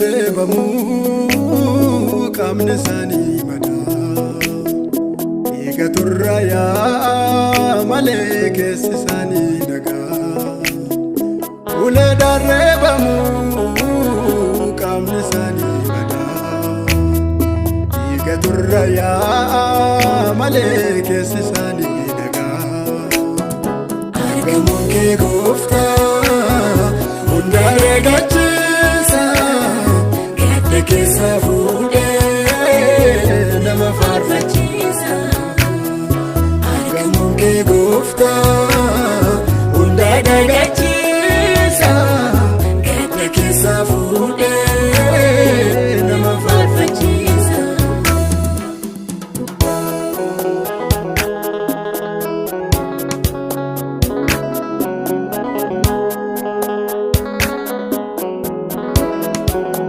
Reebamu qaamni isaanii madaa dhiiga turrayaa malee keessi isaanii nagaa. Uleedhaan reebamu qaamni isaanii madaa dhiiga turrayaa malee keessi